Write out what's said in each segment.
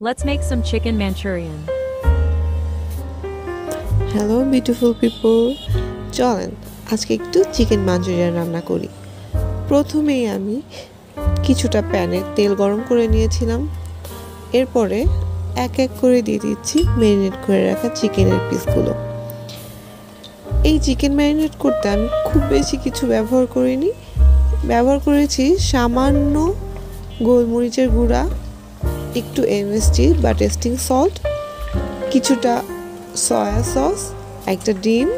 Let's make some chicken Manchurian. Hello beautiful people, চলেন আজকে একটু চিকেন মাঞ্চুরিয়ান রান্না করি। প্রথমেই আমি কিছুটা প্যানে তেল গরম করে নিয়েছিলাম। এরপরে এক এক করে দিয়ে দিচ্ছি ম্যারিনেট করে রাখা চিকেনের পিসগুলো। এই চিকেন ম্যারিনেট করতে আমি খুব বেশি কিছু ব্যবহার করিনি, ব্যবহার করেছি সামান্য গোলমরিচের গুঁড়া, একটু এমএসজি বা টেস্টিং সল্ট, কিছুটা সয়া সস, একটা ডিম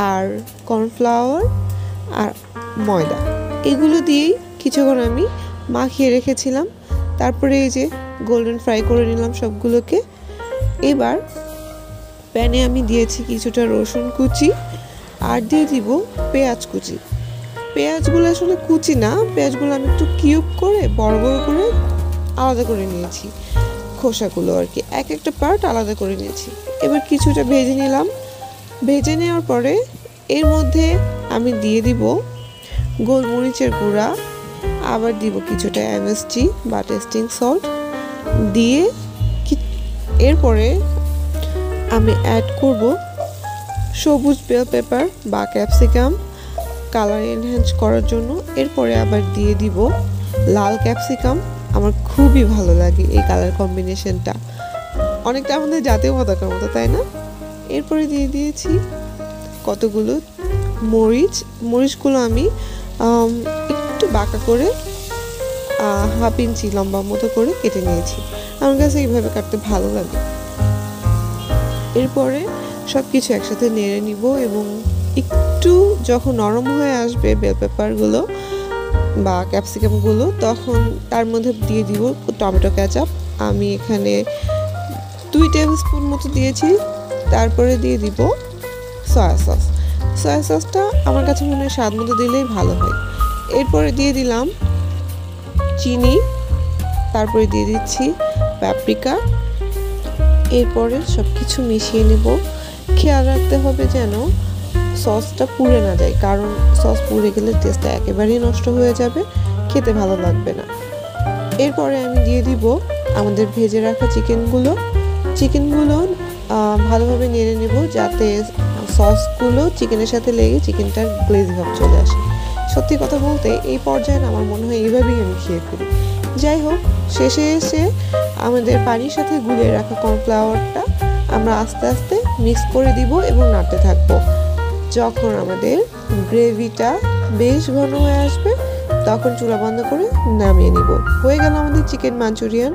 আর কর্নফ্লাওয়ার আর ময়দা, এগুলো দিয়েই কিছুক্ষণ আমি মাখিয়ে রেখেছিলাম। তারপরে এই যে গোল্ডেন ফ্রাই করে নিলাম সবগুলোকে। এবার প্যানে আমি দিয়েছি কিছুটা রসুন কুচি আর দিয়ে দিব পেঁয়াজ কুচি। পেঁয়াজগুলো আসলে কুচি না, পেঁয়াজগুলো আমি একটু কিউব করে বড় বড় করে আলাদা করে নিয়েছি, খোসাগুলো আর কি এক একটা পার্ট আলাদা করে নিয়েছি। এবার কিছুটা ভেজে নিলাম। ভেজে নেওয়ার পরে এর মধ্যে আমি দিয়ে দিব গোলমরিচের গুঁড়া, আবার দিব কিছুটা এমএসজি বা টেস্টিং সল্ট দিয়ে এরপরে আমি অ্যাড করব সবুজ বেল পেপার বা ক্যাপসিকাম কালার এনহ্যান্স করার জন্য। এরপরে আবার দিয়ে দিব লাল ক্যাপসিকাম, আমার খুবই ভালো লাগে এই কালার কম্বিনেশনটা, অনেকটা আমাদের জাতীয় পতাকার মতো, তাই না? এরপরে দিয়ে দিয়েছি কতগুলো মরিচগুলো আমি একটু বাঁকা করে হাফ ইঞ্চি লম্বা মতো করে কেটে নিয়েছি, আমার কাছে এইভাবে কাটতে ভালো লাগে। এরপরে সব কিছু একসাথে নেড়ে নিব এবং একটু যখন নরম হয়ে আসবে বেল পেপারগুলো বা ক্যাপসিকামগুলো, তখন তার মধ্যে দিয়ে দিব টমেটো কেচাপ। আমি এখানে 2 টেবিল স্পুন মতো দিয়েছি। তারপরে দিয়ে দিব সয়া সস। সয়া সসটা আমার কাছে মনে হয় স্বাদ মতো দিলেই ভালো হয়। এরপরে দিয়ে দিলাম চিনি, তারপরে দিয়ে দিচ্ছি পাপরিকা। এরপরে সব কিছু মিশিয়ে নেব। খেয়াল রাখতে হবে যেন সসটা পুড়ে না যায়, কারণ সস পুড়ে গেলে টেস্টটা একেবারেই নষ্ট হয়ে যাবে, খেতে ভালো লাগবে না। এরপরে আমি দিয়ে দিব আমাদের ভেজে রাখা চিকেনগুলো ভালোভাবে নেড়ে নেব যাতে সসগুলো চিকেনের সাথে লেগে চিকেনটার গ্লেজি ভাব চলে আসে। সত্যি কথা বলতে এই পর্যায়ে আমার মনে হয় এইভাবেই আমি খেয়ে ফেলি। যাই হোক, শেষে এসে আমাদের পানির সাথে গুলিয়ে রাখা কর্নফ্লাওয়ারটা আমরা আস্তে আস্তে মিক্স করে দিব এবং নাড়তে থাকবো। যখন আমাদের গ্রেভিটা বেশ ঘন হয়ে আসবে তখন চুলা বন্ধ করে নামিয়ে নিব। হয়ে গেল আমাদের চিকেন মাঞ্চুরিয়ান।